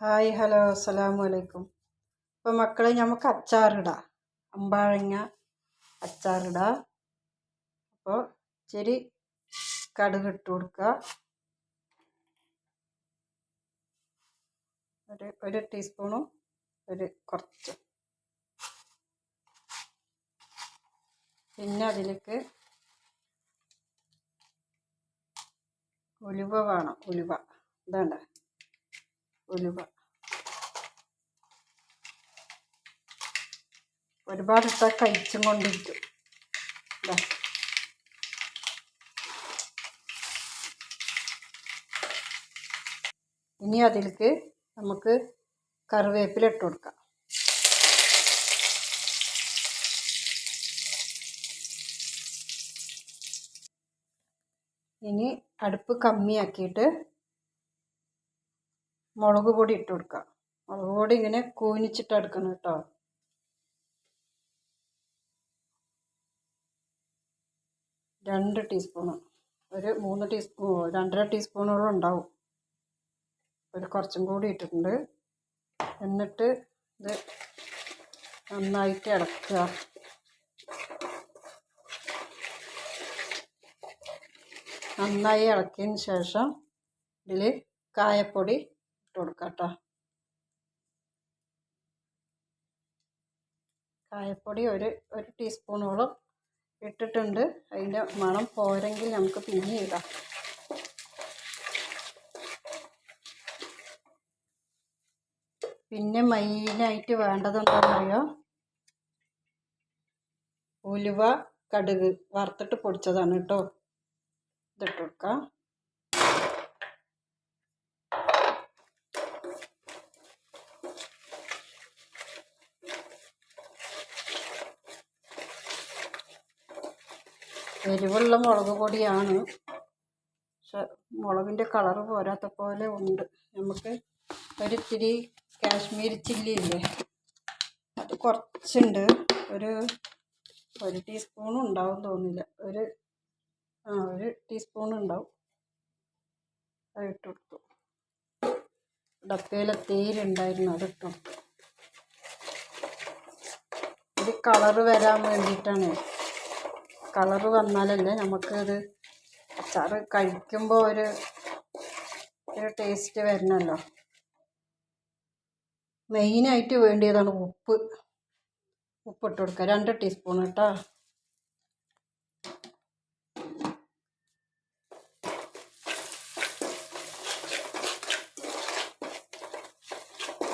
Hi hello അസ്സലാമു അലൈക്കും. അപ്പോൾ മക്കളെ നമുക്ക് അച്ചാറിടാം, അമ്പാഴങ്ങ അച്ചാറിടാം. അപ്പോൾ ഇച്ചിരി കടുക് ഇട്ട് കൊടുക്കുക, ഒരു ടീസ്പൂണും കുറച്ച്. പിന്നെ അതിലേക്ക് ഉലുവ വേണം, ഉലുവ ഇതാണ്ട ഉലുവ ഒരുപാട് ഇട്ടാൽ കഴിച്ചും കൊണ്ടിരിക്കും. ഇതാ ഇനി അതിലേക്ക് നമുക്ക് കറിവേപ്പില ഇട്ട് കൊടുക്കാം. ഇനി അടുപ്പ് കമ്മിയാക്കിയിട്ട് മുളക് പൊടി ഇട്ട് കൊടുക്കാം. മുളക് പൊടി ഇങ്ങനെ കൂനിച്ചിട്ട് എടുക്കണം കേട്ടോ. രണ്ട് ടീസ്പൂണ്, ഒരു 3 ടീസ്പൂൺ 2.5 ടീസ്പൂണോളം ഉണ്ടാവും. കുറച്ചും കൂടി ഇട്ടിട്ടുണ്ട്. എന്നിട്ട് ഇത് നന്നായിട്ട് ഇളക്കുക. നന്നായി ഇളക്കിയതിന് ശേഷം ഇതിൽ കായപ്പൊടി ഇട്ട് കൊടുക്കാം കേട്ടോ. കായപ്പൊടി ഒരു ടീസ്പൂണോളം ഇട്ടിട്ടുണ്ട്. അതിൻ്റെ മണം പോരെങ്കിൽ നമുക്ക് പിന്നെ ഇടാം. പിന്നെ മെയിനായിട്ട് വേണ്ടതെന്താണെന്നറിയോ, ഉലുവ കടുക് വറുത്തിട്ട് പൊടിച്ചതാണ് കേട്ടോ. ഇതിട്ട് കൊടുക്കാം. എരിവുള്ള മുളക് പൊടിയാണ്, പക്ഷെ മുളകിൻ്റെ കളറ് പോരാത്ത പോലെ ഉണ്ട്. നമുക്ക് ഒരിത്തിരി കാശ്മീരി ചില്ലി ഇല്ലേ, അത് കുറച്ചുണ്ട്. ഒരു ടീസ്പൂണും ഉണ്ടാവും തോന്നില്ല, ഒരു ടീസ്പൂൺ ഉണ്ടാവും. അത് ഇട്ട് കൊടുത്തു. ഡപ്പയിലെ തേരുണ്ടായിരുന്നു, അത് ഇട്ട് കൊടുത്തു. ഇത് കളറ് വരാൻ വേണ്ടിയിട്ടാണ്. കളറ് വന്നാലല്ലേ നമുക്കത് അച്ചാറ് കഴിക്കുമ്പോൾ ഒരു ടേസ്റ്റ് വരണമല്ലോ. മെയിനായിട്ട് വേണ്ടിയതാണ് ഉപ്പിട്ട് കൊടുക്കുക, 2 ടീസ്പൂൺ കേട്ടോ.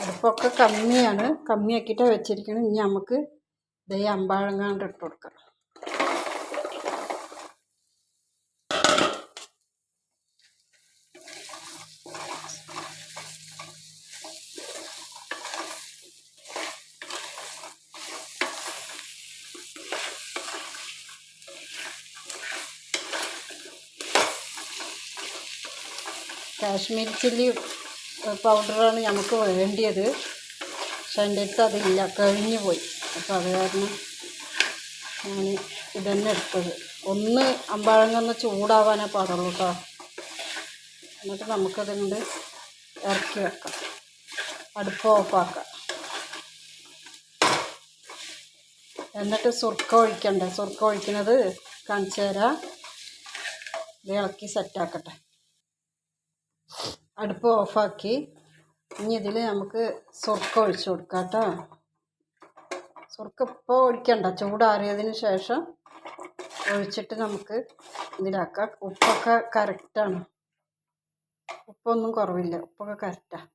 അടുപ്പൊക്കെ കമ്മിയാക്കിയിട്ടാണ് വെച്ചിരിക്കുന്നത്. ഇനി നമുക്ക് ഇതേ അമ്പാഴങ്ങാണ്ട് ഇട്ട് കൊടുക്കാം. കാശ്മീരി ചില്ലി പൗഡറാണ് നമുക്ക് വേണ്ടിയത്, പക്ഷെ എൻ്റെ അടുത്ത് അതില്ല, കഴിഞ്ഞു പോയി. അപ്പോൾ അത് കാരണം ഞാൻ ഇതന്നെ എടുത്തത്. അമ്പാഴങ്ങ ചൂടാവാനേ പാടുള്ളൂ കേട്ടോ. എന്നിട്ട് നമുക്കതുകൊണ്ട് ഇറക്കി വെക്കാം, അടുപ്പ് ഓഫാക്കാം. എന്നിട്ട് സുർക്ക ഒഴിക്കണ്ടേ, സുർക്ക ഒഴിക്കുന്നത് കാണിച്ചു തരാം. ഇത് ഇളക്കി സെറ്റാക്കട്ടെ. അടുപ്പ് ഓഫാക്കി ഇനി ഇതിൽ നമുക്ക് സുർക്ക ഒഴിച്ച് കൊടുക്കാം കേട്ടോ. സുർക്ക ഇപ്പോൾ ഒഴിക്കണ്ട, ചൂടാറിയതിന് ശേഷം ഒഴിച്ചിട്ട് നമുക്ക് ഇതിലാക്കാം. ഉപ്പൊക്കെ കറക്റ്റാണ്, ഉപ്പൊന്നും കുറവില്ല, ഉപ്പൊക്കെ കറക്റ്റാണ്.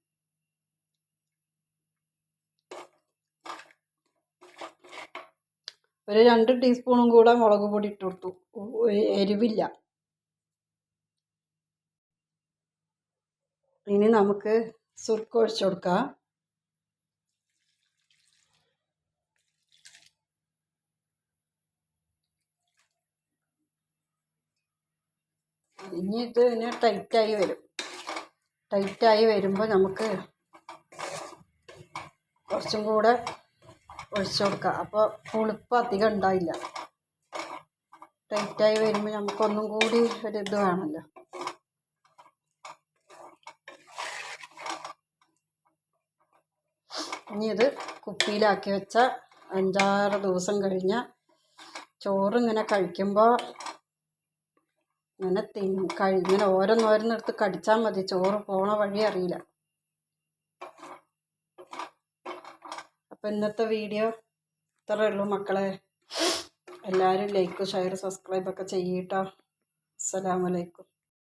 ഒരു 2 ടീസ്പൂണും കൂടെ മുളക് പൊടി ഇട്ട് കൊടുത്തു, എരിവില്ല. ഇനി നമുക്ക് സുർക്ക ഒഴിച്ച് കൊടുക്കാം. ഇനി ഇതിന് ടൈറ്റായി വരുമ്പോൾ നമുക്ക് കുറച്ചും കൂടെ ഒഴിച്ച് കൊടുക്കാം. അപ്പോൾ പുളിപ്പ് അധികം ഉണ്ടാവില്ല. ടൈറ്റായി വരുമ്പോൾ നമുക്കൊന്നും കൂടി ഒരിത് വേണമല്ലോ. ഇനി ഇത് കുപ്പിയിലാക്കി വെച്ച 5-6 ദിവസം കഴിഞ്ഞ ചോറ് ഇങ്ങനെ കഴിക്കുമ്പോൾ ഇങ്ങനെ ഓരോന്നോരോന്നെടുത്ത് കടിച്ചാൽ മതി, ചോറ് പോണ വഴി അറിയില്ല. അപ്പം ഇന്നത്തെ വീഡിയോ ഇത്രയേ ഉള്ളൂ മക്കളെ. എല്ലാവരും ലൈക്ക്, ഷെയർ, സബ്സ്ക്രൈബൊക്കെ ചെയ്യട്ടോ. അസ്സലാമു അലൈക്കും.